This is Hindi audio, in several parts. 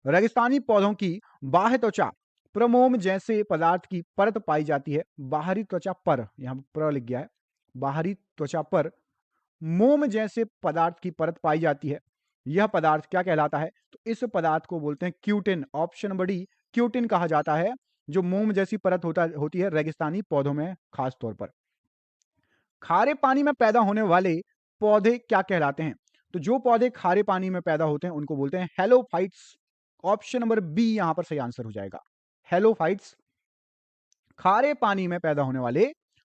रेगिस्तानी पौधों की बाह्य त्वचा प्रमोम जैसे पदार्थ की परत पाई जाती है। बाहरी त्वचा पर, यहां पर लिख गया है, बाहरी त्वचा पर मोम जैसे पदार्थ की परत पाई जाती है। यह पदार्थ क्या कहलाता है? तो इस पदार्थ को बोलते हैं cutin. Option number D, cutin कहा जाता है, जो मोम जैसी परत होती है रेगिस्तानी पौधों में खास तौर पर। खारे पानी में पैदा होने वाले पौधे क्या कहलाते हैं? तो जो पौधे खारे पानी में पैदा होते हैं उनको बोलते हैं हेलोफाइट्स। ऑप्शन नंबर बी यहां पर सही आंसर हो जाएगा, हेलोफाइट्स खारे पानी में पैदा होने वाले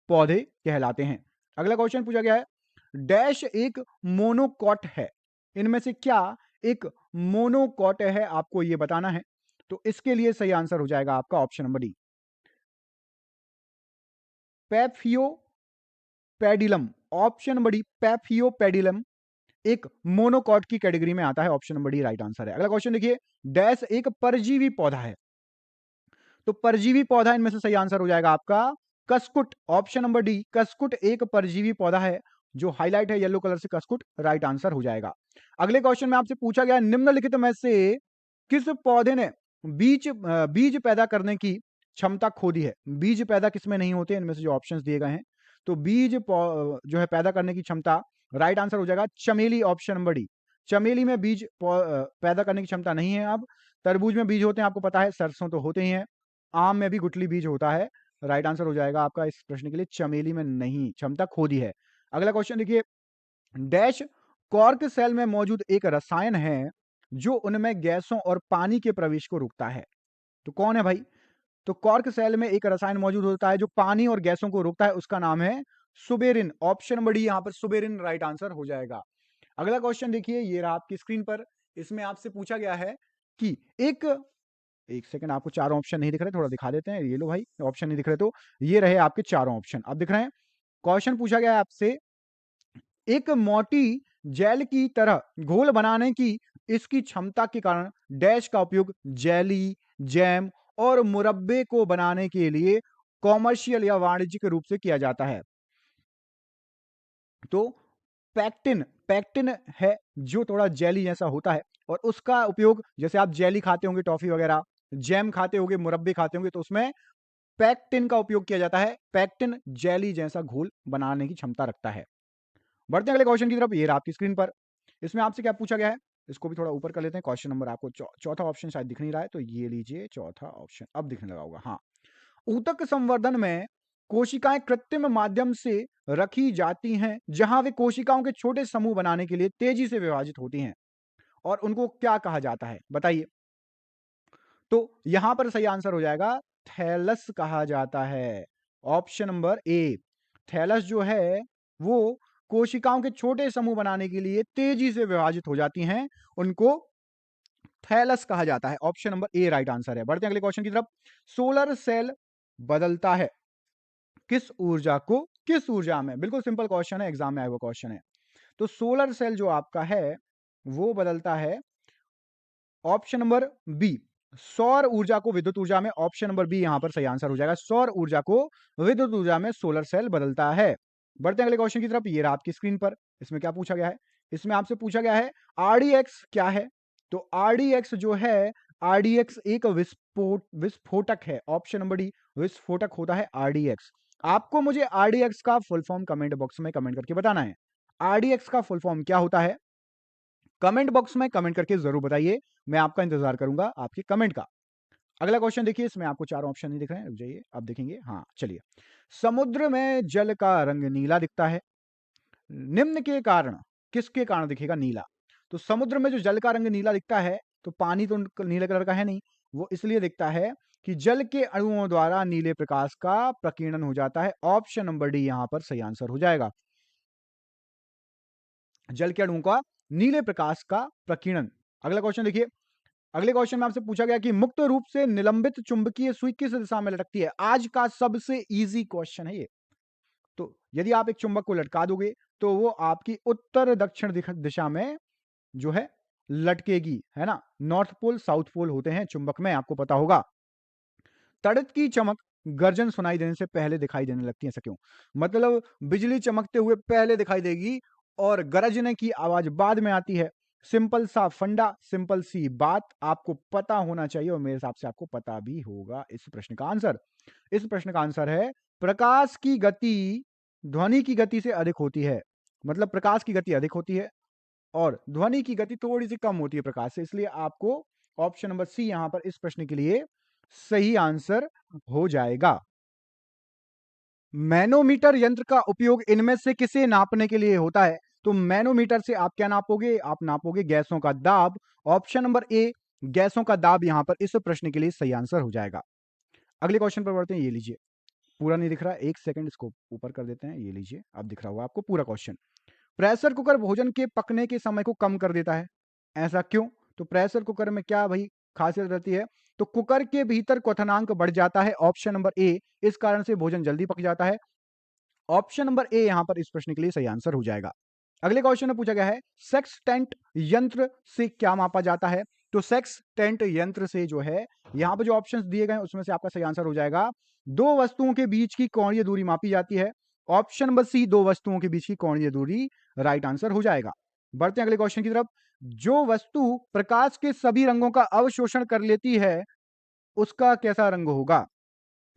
पौधे कहलाते हैं। अगला क्वेश्चन पूछा गया है, डैश एक मोनोकॉट है, इनमें से क्या एक मोनोकॉट है, आपको यह बताना है। तो इसके लिए सही आंसर हो जाएगा आपका option number D, paphiopedilum. Option number D, paphiopedilum एक मोनोकॉट की कैटेगरी में आता है। Option number D right answer है। अगला क्वेश्चन देखिए, डैश एक परजीवी पौधा है, तो परजीवी पौधा इनमें से सही आंसर हो जाएगा आपका कसकुट। ऑप्शन नंबर डी, कसकुट एक परजीवी पौधा है, जो हाईलाइट है येलो कलर से, कसकुट राइट आंसर हो जाएगा। अगले क्वेश्चन में आपसे पूछा गया, निम्नलिखित में से किस पौधे ने बीज पैदा करने की क्षमता खो दी है? बीज पैदा किसमें नहीं होते, इनमें से जो ऑप्शंस दिए गए हैं, तो बीज जो है पैदा करने की क्षमता, राइट आंसर हो जाएगा चमेली। ऑप्शन नंबर डी, चमेली में बीज पैदा करने की क्षमता नहीं है। अब तरबूज में बीज होते हैं, आपको पता है, सरसों तो होते ही हैं, आम में भी गुठली बीज होता है। राइट आंसर हो जाएगा आपका इस प्रश्न के लिए चमेली में नहीं, क्षमता खो दी है। अगला क्वेश्चन देखिए, डैश कॉर्क सेल में मौजूद एक रसायन है जो उनमें गैसों और पानी के प्रवेश को रोकता है। तो कौन है भाई? तो कॉर्क सेल में एक रसायन मौजूद होता है जो पानी और गैसों को रोकता है, उसका नाम है सुबेरिन। ऑप्शन नंबर डी यहां पर सुबेरिन राइट आंसर हो जाएगा। अगला क्वेश्चन देखिए, ये रहा आपकी स्क्रीन पर, इसमें आपसे पूछा गया है कि एक सेकंड, आपको चारों ऑप्शन नहीं दिख रहे, थोड़ा दिखा देते हैं। ये लो भाई, ऑप्शन नहीं दिख रहे, तो ये रहे आपके चारों ऑप्शन, अब दिख रहे हैं। क्वेश्चन पूछा गया है आपसे, एक मोटी जेल की तरह घोल बनाने की इसकी क्षमता के कारण डैश का उपयोग जेली, जैम और मुरब्बे को बनाने के लिए कॉमर्शियल या वाणिज्यिक रूप से किया जाता है। तो पैक्टिन, पैक्टिन है जो थोड़ा जेली जैसा होता है, और उसका उपयोग, जैसे आप जेली खाते होंगे, टॉफी वगैरह, जैम खाते होंगे, मुरब्बे खाते होंगे, तो उसमें पैक्टिन का उपयोग किया जाता है। पैक्टिन जेली जैसा घोल बनाने की क्षमता रखता है। बढ़ते हैं अगले क्वेश्चन की तरफ, ये रहा आपकी स्क्रीन पर, इसमें आपसे क्या पूछा गया है, इसको भी थोड़ा ऊपर कर लेते हैं। क्वेश्चन नंबर आपको चौथा ऑप्शन शायद दिख नहीं रहा है, तो ये लीजिए चौथा ऑप्शन, अब दिखने लगा होगा। हाँ, ऊतक संवर्धन में कोशिकाएं कृत्रिम माध्यम से रखी जाती हैं, जहां वे कोशिकाओं के छोटे समूह बनाने के लिए तेजी से विभाजित होती हैं, और उनको क्या कहा जाता है, बताइए। तो यहां पर सही आंसर हो जाएगा थैलस कहा जाता है। ऑप्शन नंबर ए, थैलस जो है वो कोशिकाओं के छोटे समूह बनाने के लिए तेजी से विभाजित हो जाती हैं, उनको थैलस कहा जाता है। Option number A right answer है। बढ़ते हैं अगले क्वेश्चन की तरफ, सोलर सेल बदलता है किस ऊर्जा को किस ऊर्जा में? बिल्कुल सिंपल क्वेश्चन है, एग्जाम में आया हुआ क्वेश्चन है। तो सोलर सेल जो आपका है वो बदलता है, ऑप्शन नंबर बी, सौर ऊर्जा को विद्युत ऊर्जा में। ऑप्शन नंबर बी यहां पर सही आंसर हो जाएगा, सौर ऊर्जा को विद्युत ऊर्जा में सोलर सेल बदलता है। बढ़ते हैं अगले क्वेश्चन की तरफ, ये रहा आपकी स्क्रीन पर, इसमें क्या पूछा गया है, इसमें आपसे पूछा गया है आरडीएक्स क्या है? तो आरडीएक्स जो है, आरडीएक्स एक विस्फोटक है। ऑप्शन नंबर डी, विस्फोटक होता है आरडीएक्स। आपको मुझे आरडीएक्स का फुल फॉर्म कमेंट बॉक्स में कमेंट करके बताना है, आरडीएक्स का फुल फॉर्म क्या होता है, कमेंट बॉक्स में कमेंट करके जरूर बताइए, मैं आपका इंतजार करूंगा आपके कमेंट का। अगला क्वेश्चन देखिए, इसमें आपको चारों ऑप्शन नहीं दिख रहे हैं, रुक जाइए, अब दिखेंगे। हाँ चलिए, समुद्र में जल का रंग नीला दिखता है, निम्न के कारण किसके कारण दिखेगा नीला? तो समुद्र में जो जल का रंग नीला दिखता है, तो पानी तो नीले कलर का है नहीं, वो इसलिए दिखता है कि जल के अणुओं द्वारा नीले प्रकाश का प्रकीर्णन हो जाता है। ऑप्शन नंबर डी यहां पर सही आंसर हो जाएगा, जल के अणुओं का नीले प्रकाश का प्रकीर्णन। अगला क्वेश्चन देखिए, अगले क्वेश्चन में आपसे पूछा गया कि मुक्त रूप से निलंबित चुंबकीय सुई किस दिशा में लटकती है? आज का सबसे इजी क्वेश्चन है ये। तो यदि आप एक चुंबक को लटका दोगे तो वो आपकी उत्तर दक्षिण दिशा में जो है लटकेगी, है ना। नॉर्थ पोल साउथ पोल होते हैं चुंबक में, आपको पता होगा। तड़ित की चमक गर्जन सुनाई देने से पहले दिखाई देने लगती है, ऐसा क्यों? मतलब बिजली चमकते हुए पहले दिखाई देगी और गरजने की आवाज बाद में आती है। सिंपल सा फंडा, सिंपल सी बात आपको पता होना चाहिए और मेरे हिसाब से आपको पता भी होगा इस प्रश्न का आंसर। इस प्रश्न का आंसर है प्रकाश की गति ध्वनि की गति से अधिक होती है। मतलब प्रकाश की गति अधिक होती है और ध्वनि की गति थोड़ी सी कम होती है प्रकाश से, इसलिए आपको ऑप्शन नंबर सी यहां पर इस प्रश्न के लिए सही आंसर हो जाएगा। मैनोमीटर यंत्र का उपयोग इनमें से किसे नापने के लिए होता है? तो मैनोमीटर से आप क्या नापोगे? आप नापोगे गैसों का दाब। ऑप्शन नंबर ए गैसों का दाब यहां पर इस प्रश्न के लिए सही आंसर हो जाएगा। अगले क्वेश्चन पर बढ़ते हैं। ये लीजिए, पूरा नहीं दिख रहा, एक सेकंड इसको ऊपर कर देते हैं। ये लीजिए, अब दिख रहा होगा आपको पूरा क्वेश्चन। प्रेशर कुकर भोजन के पकने के समय को कम कर देता है, ऐसा क्यों? तो प्रेशर कुकर में क्या भाई खासियत रहती है? तो कुकर के भीतर क्वथनांक बढ़ जाता है, ऑप्शन नंबर ए, इस कारण से भोजन जल्दी पक जाता है। ऑप्शन नंबर ए यहां पर इस प्रश्न के लिए सही आंसर हो जाएगा। अगले क्वेश्चन में पूछा गया है सेक्सटेंट यंत्र से क्या मापा जाता है? तो सेक्सटेंट यंत्र से जो है, यहां पर जो ऑप्शंस दिए गए उसमें से आपका सही आंसर हो जाएगा दो वस्तुओं के बीच की कोणीय दूरी मापी जाती है। ऑप्शन नंबर सी दो वस्तुओं के बीच की कोणीय दूरी राइट आंसर हो जाएगा। बढ़ते हैं अगले क्वेश्चन की तरफ। जो वस्तु प्रकाश के सभी रंगों का अवशोषण कर लेती है उसका कैसा रंग होगा?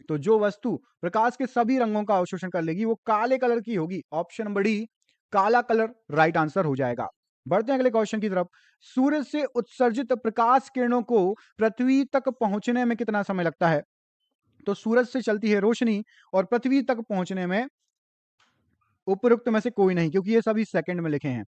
तो जो वस्तु प्रकाश के सभी रंगों का अवशोषण कर लेगी वो काले कलर की होगी। ऑप्शन नंबर डी काला कलर राइट आंसर हो जाएगा। बढ़ते हैं अगले क्वेश्चन की तरफ। सूर्य से उत्सर्जित प्रकाश किरणों को पृथ्वी तक पहुंचने में कितना समय लगता है? तो सूरज से चलती है रोशनी और पृथ्वी तक पहुंचने में उपयुक्त में से कोई नहीं, क्योंकि ये सभी सेकंड में लिखे हैं।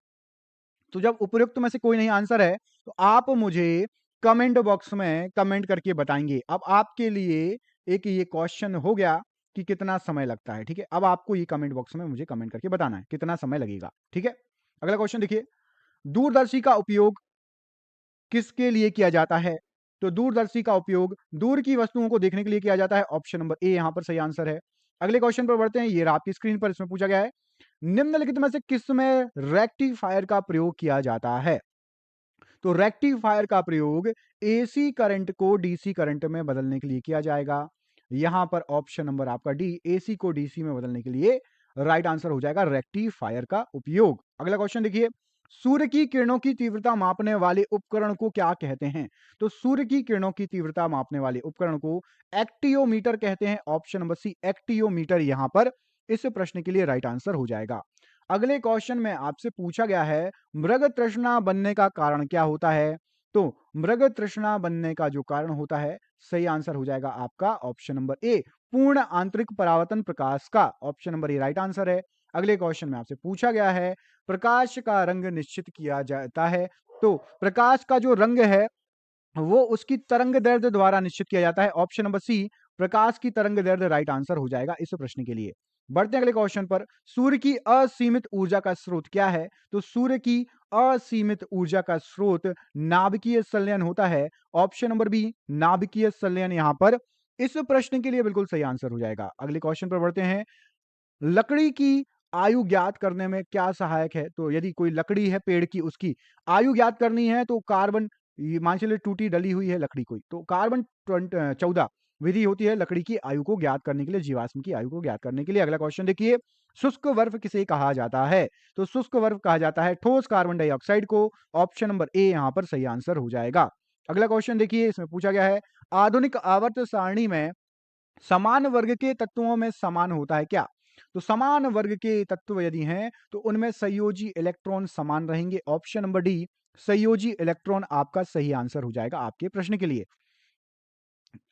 तो जब उपयुक्त में से कोई नहीं आंसर है तो आप मुझे कमेंट बॉक्स में कमेंट करके बताएंगे। अब आपके लिए एक ये क्वेश्चन हो गया कि कितना समय लगता है। ठीक है, अब आपको ये कमेंट बॉक्स में मुझे कमेंट करके बताना है कितना समय लगेगा। ठीक है, अगला क्वेश्चन देखिए, दूरदर्शी का उपयोग किसके लिए किया जाता है? तो दूरदर्शी का उपयोग दूर की वस्तुओं को देखने के लिए किया जाता है। ऑप्शन नंबर ए यहां पर सही आंसर है। अगले क्वेश्चन पर बढ़ते हैं। ये रहा आपकी स्क्रीन पर, इसमें पूछा गया है निम्नलिखित में से किस में रेक्टिफायर का प्रयोग किया जाता है? तो रेक्टिफायर का प्रयोग एसी करंट को डीसी करंट में बदलने के लिए किया जाएगा। यहां पर ऑप्शन नंबर आपका डी एसी को डीसी में बदलने के लिए राइट आंसर हो जाएगा रेक्टिफायर का उपयोग। अगला क्वेश्चन देखिए, सूर्य की किरणों की तीव्रता मापने वाले उपकरण को क्या कहते हैं? तो सूर्य की किरणों की तीव्रता मापने वाले उपकरण को एक्टियोमीटर कहते हैं। ऑप्शन नंबर सी एक्टियोमीटर यहां पर इस प्रश्न के लिए राइट आंसर हो जाएगा। अगले क्वेश्चन में आपसे पूछा गया है मृग तृष्णा बनने का कारण क्या होता है? तो मृग तृष्णा बनने का जो कारण होता है, सही आंसर हो जाएगा आपका ऑप्शन नंबर ए पूर्ण आंतरिक परावर्तन प्रकाश का। Option number A right answer है। अगले क्वेश्चन में आपसे पूछा गया है प्रकाश का रंग निश्चित किया जाता है। तो प्रकाश का जो रंग है वो उसकी तरंग दैर्ध्य द्वारा निश्चित किया जाता है। ऑप्शन नंबर सी प्रकाश की तरंग दैर्ध्य राइट आंसर हो जाएगा इस प्रश्न के लिए। बढ़ते हैं अगले क्वेश्चन पर। सूर्य की असीमित ऊर्जा का स्रोत क्या है? तो सूर्य की असीमित ऊर्जा का स्रोत नाभिकीय संलयन होता है। ऑप्शन नंबर बी नाभिकीय संलयन यहां पर इस प्रश्न के लिए बिल्कुल सही आंसर हो जाएगा। अगले क्वेश्चन पर बढ़ते हैं। लकड़ी की आयु ज्ञात करने में क्या सहायक है? तो यदि कोई लकड़ी है पेड़ की, उसकी आयु ज्ञात करनी है तो कार्बन, ये मान चलिए टूटी डली हुई है लकड़ी कोई, तो कार्बन 14 विधि होती है लकड़ी की आयु को ज्ञात करने के लिए, जीवाश्म की आयु को ज्ञात करने के लिए। अगला क्वेश्चन देखिए, शुष्क बर्फ किसे कहा जाता है? तो शुष्क बर्फ कहा जाता है ठोस कार्बन डाइऑक्साइड को। ऑप्शन नंबर ए यहां पर सही आंसर हो जाएगा। अगला क्वेश्चन देखिए, इसमें पूछा गया है आधुनिक आवर्त सारणी में समान वर्ग के तत्वों में समान होता है क्या? तो समान वर्ग के तत्व यदि हैं तो उनमें संयोजी इलेक्ट्रॉन समान रहेंगे। ऑप्शन नंबर डी संयोजी इलेक्ट्रॉन आपका सही आंसर हो जाएगा आपके प्रश्न के लिए।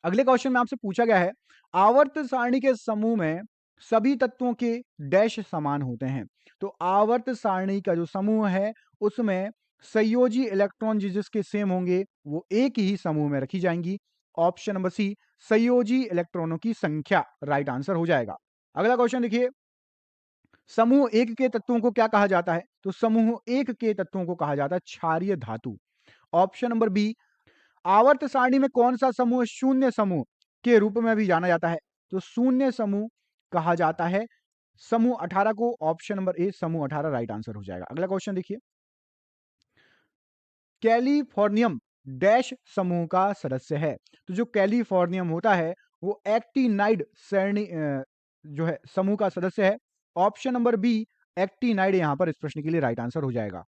अगले क्वेश्चन में आपसे पूछा गया है आवर्त सारणी के समूह में सभी तत्वों के डैश समान होते हैं। तो आवर्त सारणी का जो समूह है उसमें संयोजी इलेक्ट्रॉन जिसके सेम होंगे वो एक ही समूह में रखी जाएंगी। ऑप्शन नंबर सी संयोजी इलेक्ट्रॉनों की संख्या राइट आंसर हो जाएगा। अगला क्वेश्चन देखिए, समूह एक के तत्वों को क्या कहा जाता है? तो समूह एक के तत्वों को कहा जाता है क्षारीय धातु। ऑप्शन नंबर बी आवर्त सारणी में कौन सा समूह शून्य समूह के रूप में भी जाना जाता है? तो शून्य समूह कहा जाता है समूह 18 को। ऑप्शन नंबर ए समूह 18 राइट आंसर हो जाएगा। अगला क्वेश्चन देखिए, कैलिफोर्नियम डैश समूह का सदस्य है। तो जो कैलिफोर्नियम होता है वो एक्टिनाइड श्रेणी जो है समूह का सदस्य है। ऑप्शन नंबर बी एक्टिनाइड यहां पर इस प्रश्न के लिए राइट आंसर हो जाएगा।